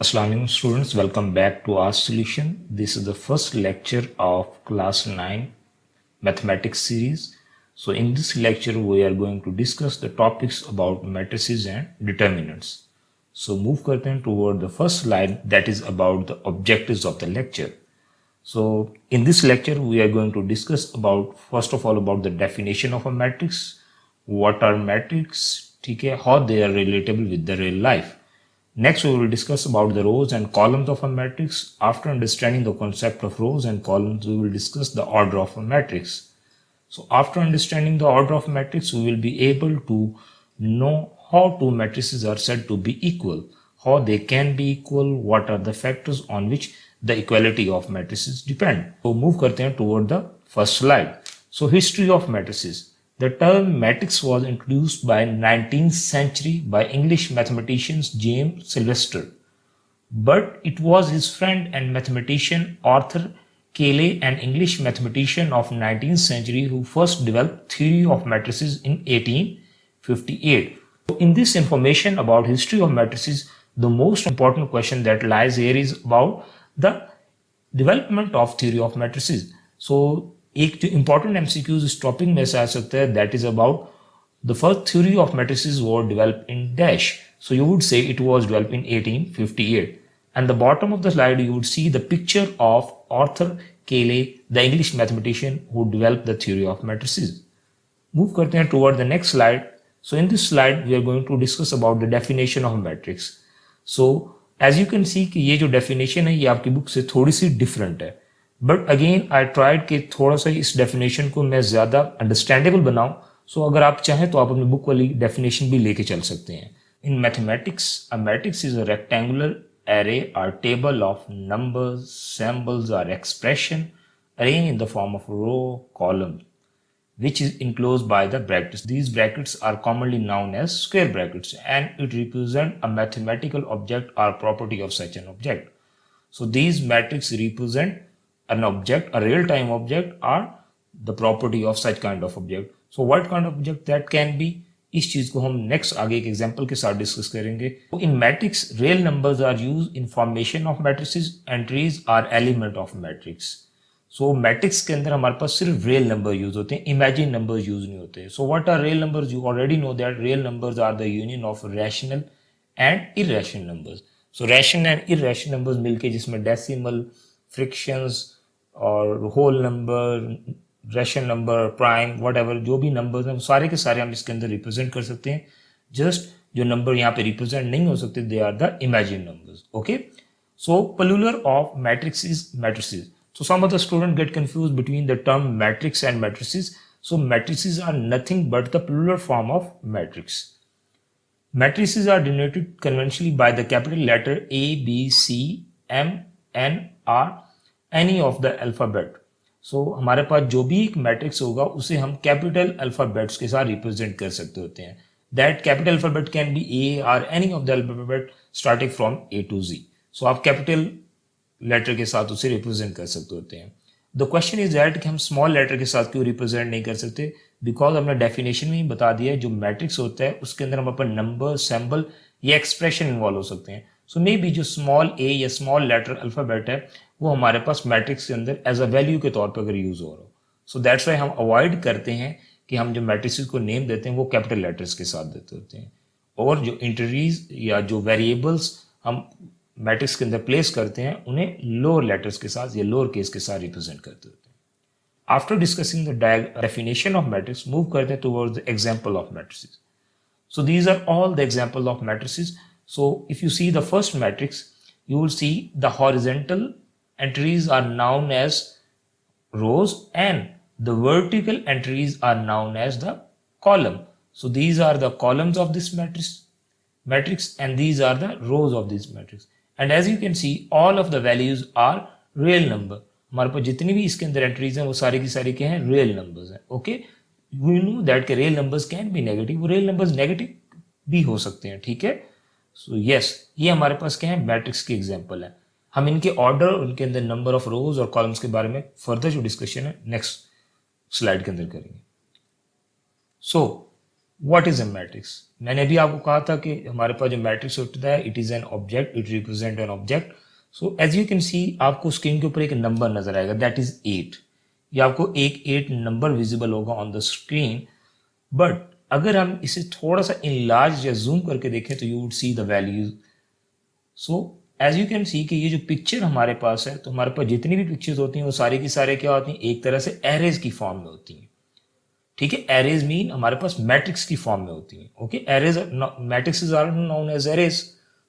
Assalamualaikum students, welcome back to our solution. This is the first lecture of class 9 mathematics series. So in this lecture we are going to discuss the topics about matrices and determinants. So move करते हैं toward the first slide, that is about the objectives of the lecture. So in this lecture we are going to discuss about first of all about the definition of a matrix, what are matrices, ठीक है, how they are relatable with the real life. Next, we will discuss about the rows and columns of a matrix. After understanding the concept of rows and columns, we will discuss the order of a matrix. So after understanding the order of a matrix, we will be able to know how two matrices are said to be equal, how they can be equal, what are the factors on which the equality of matrices depend. So move करते हैं toward the first slide. So history of matrices. The term matrix was introduced by 19th century by English mathematician James Sylvester, but it was his friend and mathematician Arthur Cayley, an English mathematician of 19th century, who first developed theory of matrices in 1858. So in this information about history of matrices, the most important question that lies here is about the development of theory of matrices. So एक जो important MCQs इस topic में से आ सकता है, that is about the first theory of matrices was developed in dash. So you would say it was developed in 1858. And the bottom of the slide you would see the picture of Arthur Cayley, the English mathematician who developed the theory of matrices. Move करते हैं toward the next slide. So in this slide we are going to discuss about the definition of matrix. So as you can see कि ये जो definition है ये आपकी book से थोड़ी सी different है. बट अगेन आई ट्राइड कि थोड़ा सा इस डेफिनेशन को मैं ज़्यादा अंडरस्टैंडेबल बनाऊं. सो अगर आप चाहें तो आप अपनी बुक वाली डेफिनेशन भी लेके चल सकते हैं. In mathematics a matrix is a rectangular array or table of numbers, symbols or expression arranged in the form of row, column, which is enclosed by the brackets. These brackets are commonly known as square brackets and it represent a mathematical object or property of such an object. So these matrices represent an object, a real-time object or the property of such kind of object. So what kind of object that can be? इस चीज को हम next आगे एक example के साथ discuss करेंगे. In matrix real numbers are used in formation of matrices, entries are element of matrix. So matrix के अंदर हमारे पास सिर्फ रियल नंबर यूज होते हैं, इमेजिन नंबर यूज नहीं होते. So what are real numbers? You already know that real numbers are the union of rational and irrational numbers. So rational and irrational numbers मिलके जिसमें डेसिमल, फ्रिक्शंस और whole number, rational number, prime, whatever जो भी numbers हैं सारे के सारे हम इसके अंदर रिप्रेजेंट कर सकते हैं. जस्ट जो नंबर यहाँ पे रिप्रेजेंट नहीं हो सकते they are the imagine numbers. Okay, so plural of matrix is matrices. So some of the students get confused between the term matrix and matrices. So matrices are nothing but the plural form of matrix. Matrices are denoted conventionally by the capital letter A, B, C, M, N, R, any of the alphabet. So हमारे पास जो भी एक matrix होगा उसे हम capital alphabets के साथ रिप्रेजेंट कर सकते होते हैं. That capital alphabet can be A or any of the alphabet starting from A to G. So आप कैपिटल लेटर के साथ उसे रिप्रेजेंट कर सकते होते हैं. द क्वेश्चन इज दैट कि हम स्मॉल लेटर के साथ क्यों रिप्रेजेंट नहीं कर सकते? बिकॉज हमने डेफिनेशन में ही बता दिया है जो मैट्रिक्स होता है उसके अंदर हम अपन नंबर, सिंबल या एक्सप्रेशन इन्वॉल्व हो सकते हैं. सो मे बी जो स्मॉल ए या स्मॉल लेटर अल्फाबेट है वो हमारे पास मैट्रिक्स के अंदर एज अ वैल्यू के तौर पर अगर यूज हो रहा हो. सो दैट्स वाई हम अवॉइड करते हैं कि हम जो मैट्रिक्स को नेम देते हैं वो कैपिटल लेटर्स के साथ देते होते हैं. और जो इंटरीज या जो वेरिएबल्स हम मैट्रिक्स के अंदर प्लेस करते हैं उन्हें लोअर लेटर्स के साथ या लोअर केस के साथ रिप्रेजेंट करते होते हैं. After discussing the definition of matrix move करते हैं towards the example of matrices. So these are all the example of matrices. So if you see the first matrix you will see the horizontal entries are known as rows and the vertical entries are known as the column. So these are the columns of this matrix and these are the rows of this matrix. And as you can see all of the values are real number. हमारे पास जितनी भी इसके अंदर entries हैं वो सारी की सारी क्या हैं? रियल नंबर्स हैं. ओके, वी नो दैट के real numbers can be negative, real numbers negative भी हो सकते हैं. ठीक है, सो यस ये हमारे पास क्या है? मैट्रिक्स की एग्जांपल है. हम इनके ऑर्डर, उनके अंदर नंबर ऑफ रोज और कॉलम्स के बारे में फर्दर जो डिस्कशन है नेक्स्ट स्लाइड के अंदर करेंगे. सो व्हाट इज अ मैट्रिक्स? मैंने अभी आपको कहा था कि हमारे पास जो मैट्रिक्स होता है it is an object, it represent an object. So as you can see आपको स्क्रीन के ऊपर एक नंबर नजर आएगा दैट इज 8। ये आपको एक 8 नंबर विजिबल होगा ऑन द स्क्रीन। बट अगर हम इसे थोड़ा सा इनलार्ज या जूम करके देखें तो you would see the values. So as you can see कि ये जो पिक्चर हमारे पास है, तो हमारे पास जितनी भी पिक्चर्स होती हैं वो सारी की सारे क्या होती हैं, एक तरह से एरेज की फॉर्म में होती हैं। ठीक है, एरेज मीन हमारे पास मैट्रिक्स की फॉर्म में होती है। Okay, arrays matrix are known as arrays.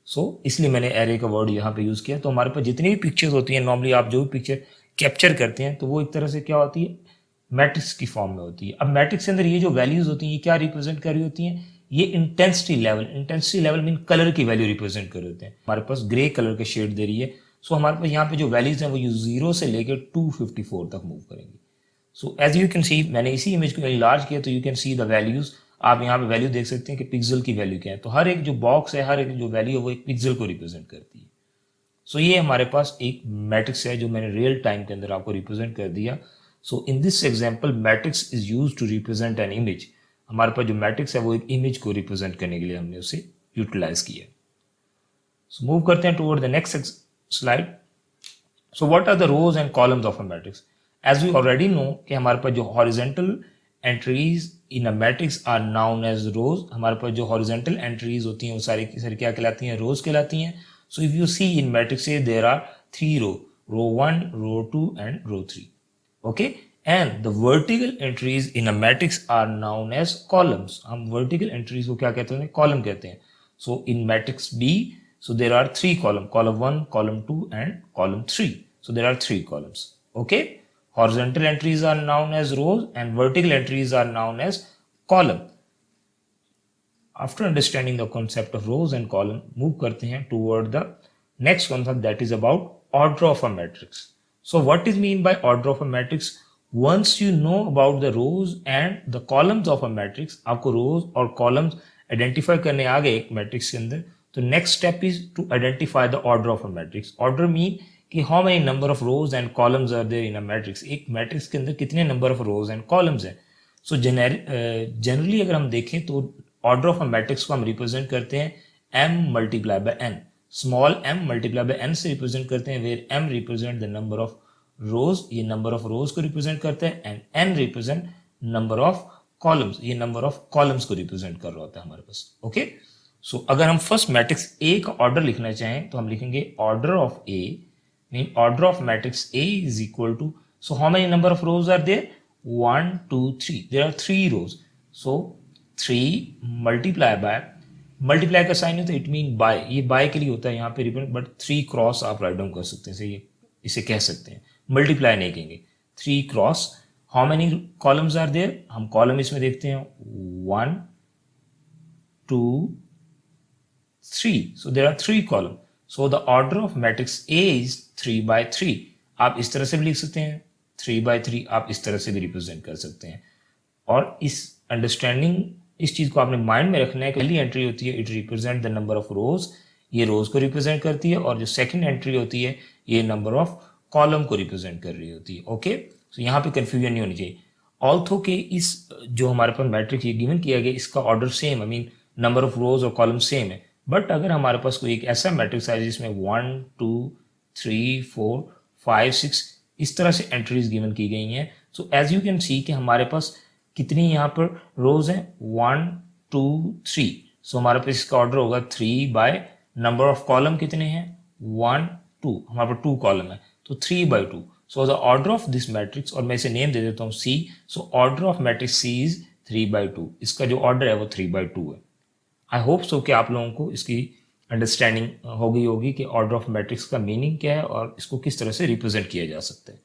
So इसलिए मैंने एरे का वर्ड यहाँ पे यूज किया। तो हमारे पास जितनी भी पिक्चर्स होती हैं, नॉर्मली आप जो भी पिक्चर कैप्चर करते हैं तो वो एक तरह से क्या होती है, मैट्रिक्स की फॉर्म में होती है। अब मैट्रिक्स के अंदर ये जो वैल्यूज होती हैं ये क्या रिप्रेजेंट कर रही होती हैं, ये इंटेंसिटी लेवल मीन कलर की वैल्यू रिप्रेजेंट कर रहे होते हैं। हमारे पास ग्रे कलर के शेड दे रही है। सो हमारे पास यहाँ पे जो वैल्यूज हैं वो 0 से लेकर 254 तक मूव करेंगी। So as you can see, मैंने इसी इमेज को लार्ज किया तो you can see the values. आप यहाँ पे वैल्यू देख सकते हैं कि पिक्सल की वैल्यू क्या है। तो हर एक जो बॉक्स है, हर एक जो वैल्यू है वो एक पिक्सल को रिप्रेजेंट करती है। सो ये हमारे पास एक मैट्रिक्स है जो मैंने रियल टाइम के अंदर आपको रिप्रेजेंट कर दिया। So in this example matrix is use to represent an image. हमारे पास जो मैट्रिक्स है वो एक इमेज को रिप्रेजेंट करने के लिए हमने उसे यूटिलाइज किया। सो मूव करते हैं toward the next slide. So what are the rows and columns of a matrix? As we already know कि हमारे पास जो horizontal entries in a matrix are known as rows. हमारे पास जो हॉरिजेंटल एंट्रीज होती हैं वो सारी की सारी क्या कहलाती हैं, रोज कहलाती हैं। So if you see in matrix there are 3 row 1, row 2 and row 3। Okay, and the vertical entries in a matrix are known as columns. हम वर्टिकल एंट्रीज को क्या कहते हैं, कॉलम कहते हैं। So in matrix B, so there are 3 column 1, column 2 and column 3. So there are 3 columns. Okay, horizontal entries are known as rows and vertical entries are known as column. After understanding the concept of rows and column, move करते हैं toward the next concept that is about order of a matrix. So what is mean by order of a matrix? Once you know about the rows and the columns of a matrix, आपको rows और columns identify करने आ गए एक matrix के अंदर, तो next step is to identify the order of a matrix. Order mean कि how many number of rows and columns are there in a matrix. एक मैट्रिक्स के अंदर कितने number of rows and columns हैं। So generally अगर हम देखें तो ऑर्डर ऑफ अ मैट्रिक्स को हम रिप्रेजेंट करते हैं m multiply by n। Small m multiply by n से रिप्रेजेंट करते हैं, where m represent the number of rows, ये नंबर ऑफ रोज को रिप्रेजेंट करता है, and n represent number of columns, ये नंबर ऑफ कॉलम्स को रिप्रेजेंट कर रहा होता है हमारे पास। ओके, सो अगर हम फर्स्ट मैट्रिक्स ए का ऑर्डर लिखना चाहें तो हम लिखेंगे order of A mean order of matrix A is equal to, so how many number of rows are there, 1 2 3, there are 3 rows. So 3 multiply का साइन होता है, इट मीन बाय, ये बाय के लिए होता है यहाँ पे रिप्रेजेंट, बट 3 क्रॉस आप राइट डाउन कर सकते हैं, ये इसे कह सकते हैं, मल्टीप्लाई नहीं कहेंगे। 3 cross, how many columns are there, हम कॉलम इसमें देखते हैं 1 2 3, so there are 3 column, so the order of matrix A is 3 by 3। आप इस तरह से भी लिख सकते हैं, 3 by 3 आप इस तरह से भी रिप्रेजेंट कर सकते हैं। और इस अंडरस्टैंडिंग, इस चीज को आपने माइंड में रखना है कि पहली एंट्री होती है it represent the number of rows, ये रोज को रिप्रेजेंट करती है, और जो सेकंड एंट्री होती है ये नंबर ऑफ कॉलम को रिप्रेजेंट कर रही होती है। ओके, सो यहाँ पे कंफ्यूजन नहीं होनी चाहिए। ऑल्थो के इस जो हमारे पास मैट्रिक्स ये गिवन किया गया इसका order same, I mean number of रोज और कॉलम सेम है, बट अगर हमारे पास कोई एक ऐसा मैट्रिक्स है जिसमें 1 2 3 4 5 6 इस तरह से एंट्रीज गिवन की गई हैं, so as you can see कि हमारे पास कितनी यहाँ पर रोज हैं, 1 2 3। सो हमारे पास इसका ऑर्डर होगा 3 बाय नंबर ऑफ कॉलम कितने हैं, 1 2, हमारे पास 2 कॉलम है तो 3 by 2। So the order of this matrix, और मैं इसे नेम दे देता हूँ C, so order of matrix C is 3 by 2, इसका जो ऑर्डर है वो 3 by 2 है। आई होप सो कि आप लोगों को इसकी अंडरस्टैंडिंग हो गई होगी कि ऑर्डर ऑफ मैट्रिक्स का मीनिंग क्या है और इसको किस तरह से रिप्रेजेंट किया जा सकता है।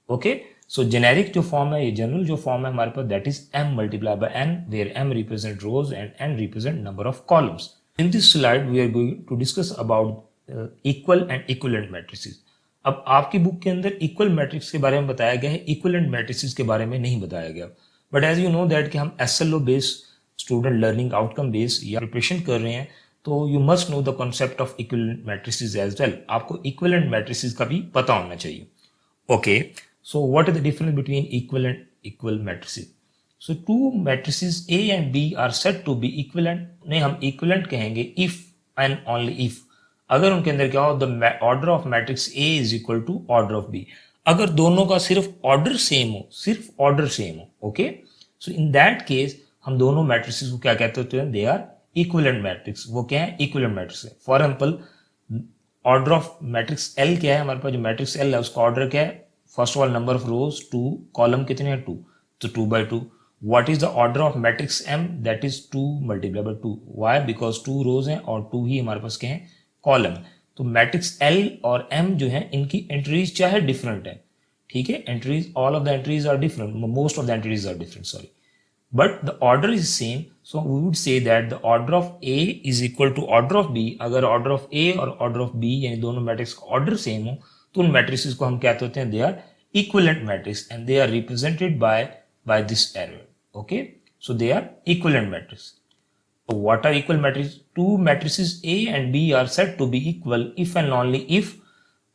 ओके, सो जेनेरिक जो फॉर्म है, ये जनरल जो फॉर्म है हमारे पास, that is m multiply by n, where m represent rows and n represent number of columns. In this slide we are going to discuss about equal and equivalent matrices. अब आपकी book के अंदर equal matrix के बारे में बताया गया है, इक्विवेलेंट मैट्रिसेस के बारे में नहीं बताया गया, but as you know that कि हम SLO based student learning outcome based या प्रिपरेशन कर रहे हैं, तो you must know the concept of equivalent matrices as well. आपको इक्विवेलेंट मैट्रिसेस का भी पता होना चाहिए। Okay, so what is the difference between equal and equal matrices? So two matrices A and B are said to be equivalent, उन्हें हम equivalent कहेंगे if and only if, अगर उनके अंदर क्या हो, the order of matrix A is equal to order of B, अगर दोनों का सिर्फ ऑर्डर सेम हो, सिर्फ ऑर्डर सेम हो, okay. So in that case हम दोनों मैट्रिसेस को क्या कहते होते हैं, दे आर इक्विवेलेंट मैट्रिक्स। वो क्या है, इक्विवेलेंट मैट्रिक्स है। For example order of matrix L क्या है, हमारे पास जो मैट्रिक्स L है उसका ऑर्डर क्या है, first of all number of rose 2, column कितने हैं 2, तो 2/2। What is the order of matrix M, that is 2 multiply by 2। Why, because 2 रोज हैं और 2 ही हमारे पास क्या है, कॉलम। तो मैट्रिक्स L और M जो है इनकी एंट्रीज चाहे डिफरेंट है, ठीक है, entries, all of the entries are different, most of the entries are different, sorry, but the order is same, so we would say that the order of A is equal to order of B। अगर order of A और order of B यानी दोनों matrix का order same हो तो उन matrix को हम कहते होते हैं they are equivalent matrix and they are represented by this arrow, okay. So they are equivalent matrix. So what are equal matrices? Two matrices A and B are said to be equal if and only if,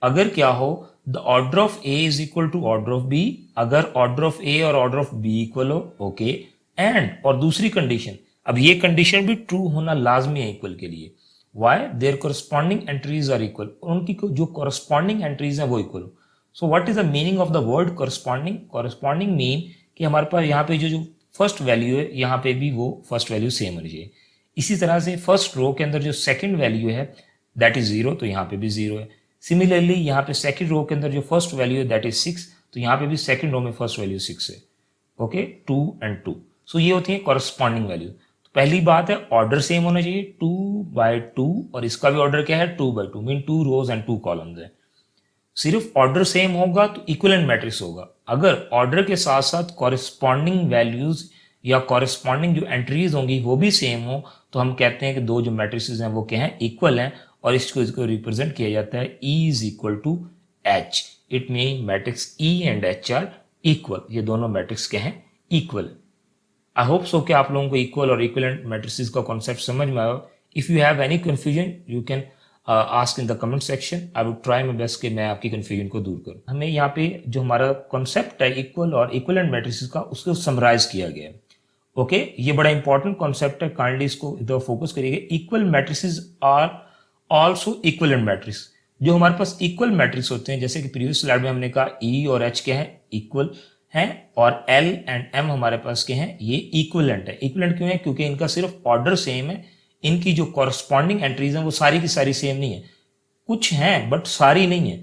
अगर क्या हो, the order of A is equal to order of B, अगर order of A और order of B equal हो, okay, and और दूसरी condition, अब ये कंडीशन भी ट्रू होना लाजमी है इक्वल के लिए। Why, their corresponding entries are equal, उनकी जो कॉरस्पॉन्डिंग एंट्रीज हैं वो इक्वल हो। So what is the meaning of the word corresponding? Corresponding mean कि हमारे पास यहाँ पे जो फर्स्ट वैल्यू है यहाँ पे भी वो फर्स्ट वैल्यू सेम होनी चाहिए। इसी तरह से फर्स्ट रो के अंदर जो सेकंड वैल्यू है दैट इज 0, तो यहाँ पे भी 0 है। सिमिलरली यहाँ पे सेकंड रो के अंदर जो फर्स्ट वैल्यू है दैट इज 6, तो यहाँ पे भी सेकंड रो में फर्स्ट वैल्यू 6 है, ओके, 2 and 2। सो ये होती है कॉरस्पॉन्डिंग वैल्यू। तो पहली बात है ऑर्डर सेम होना चाहिए 2/2, और इसका भी ऑर्डर क्या है 2/2, मीन 2 रोज एंड 2 कॉलम्स है। सिर्फ ऑर्डर सेम होगा तो इक्विवेलेंट मैट्रिक्स होगा। अगर ऑर्डर के साथ साथ कॉरस्पॉन्डिंग वैल्यूज या कॉरस्पॉन्डिंग जो एंट्रीज होंगी वो भी सेम हो तो हम कहते हैं कि दो जो मैट्रिक्स हैं वो क्या हैं, इक्वल हैं, और इसको रिप्रेजेंट किया जाता है E is equal to H। It mean matrix E and H are equal, ये दोनों मैट्रिक्स क्या हैं, इक्वल। आई होप सो कि आप लोगों को इक्वल और इक्विवेलेंट मैट्रिसेस का कॉन्सेप्ट समझ में आया। If you have any confusion you can ask in the comment section, I would try my best कि मैं आपकी कंफ्यूजन को दूर करूं। हमें यहाँ पे जो हमारा कॉन्सेप्ट है इक्वल और इक्विवेलेंट मैट्रिसेस का उसको समराइज किया गया है, ओके। ये बड़ा इंपॉर्टेंट कॉन्सेप्ट है, काइंडली इसको इधर फोकस करिएगा। Equal matrices are also equivalent matrix. जो हमारे पास इक्वल मैट्रिक्स होते हैं, जैसे कि प्रीवियस स्लाइड में हमने कहा E और H क्या है, इक्वल हैं, और L एंड M हमारे पास के हैं, ये इक्विवेलेंट है। इक्विवेलेंट क्यों है, क्योंकि इनका सिर्फ ऑर्डर सेम है, इनकी जो कॉरस्पॉन्डिंग एंट्रीज हैं वो सारी की सारी सेम नहीं है, कुछ हैं बट सारी नहीं है।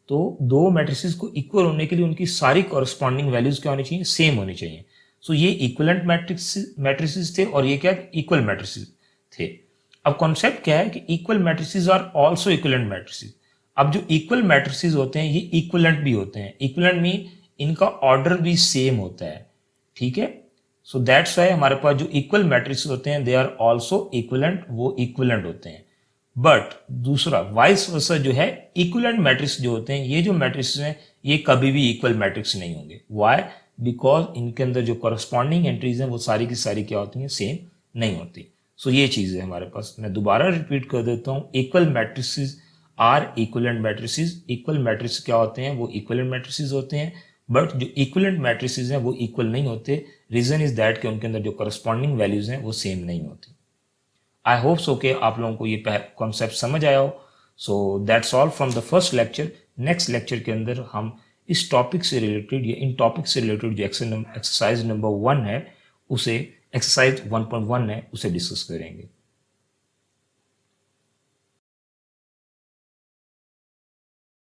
तो दो मैट्रिसेस को इक्वल होने के लिए उनकी सारी कॉरस्पॉन्डिंग वैल्यूज क्या होनी चाहिए, सेम होनी चाहिए। सो ये इक्विवेलेंट मैट्रिसेस थे और ये क्या इक्वल मैट्रिसेस थे। अब कॉन्सेप्ट क्या है कि equal matrices are also equivalent matrices. अब जो इक्वल मैट्रिसेस होते हैं ये इक्विवेलेंट भी होते हैं। इक्विवेलेंट मीन इनका ऑर्डर भी सेम होता है, ठीक है। सो दैट्स व्हाई हमारे पास जो इक्वल मैट्रिक्स होते हैं दे आर आल्सो इक्विवेलेंट, वो इक्विवेलेंट होते हैं। बट दूसरा वाइस वर्सा जो है, इक्विवेलेंट मैट्रिक्स जो होते हैं, ये जो मैट्रिक्स हैं ये कभी भी इक्वल मैट्रिक्स नहीं होंगे। व्हाई, बिकॉज इनके अंदर जो कॉरस्पॉन्डिंग एंट्रीज हैं वो सारी की सारी क्या होती हैं, सेम नहीं होती। सो ये चीज़ है हमारे पास। मैं दोबारा रिपीट कर देता हूँ, equal matrices are equivalent matrices. Equal matrix क्या होते हैं, वो इक्विवेलेंट मैट्रिसेस होते हैं, बट जो इक्विवेलेंट मैट्रिसेस हैं वो इक्वल नहीं होते। रीजन इज दैट कि उनके अंदर जो करस्पॉन्डिंग वैल्यूज हैं वो सेम नहीं होती। आई होप सो कि आप लोगों को ये कॉन्सेप्ट समझ आया हो। So that's all from the first lecture. Next lecture के अंदर हम इस टॉपिक से रिलेटेड या इन टॉपिक से रिलेटेड जो एक्सरसाइज नंबर 1 है उसे, एक्सरसाइज 1.1 है उसे डिस्कस करेंगे।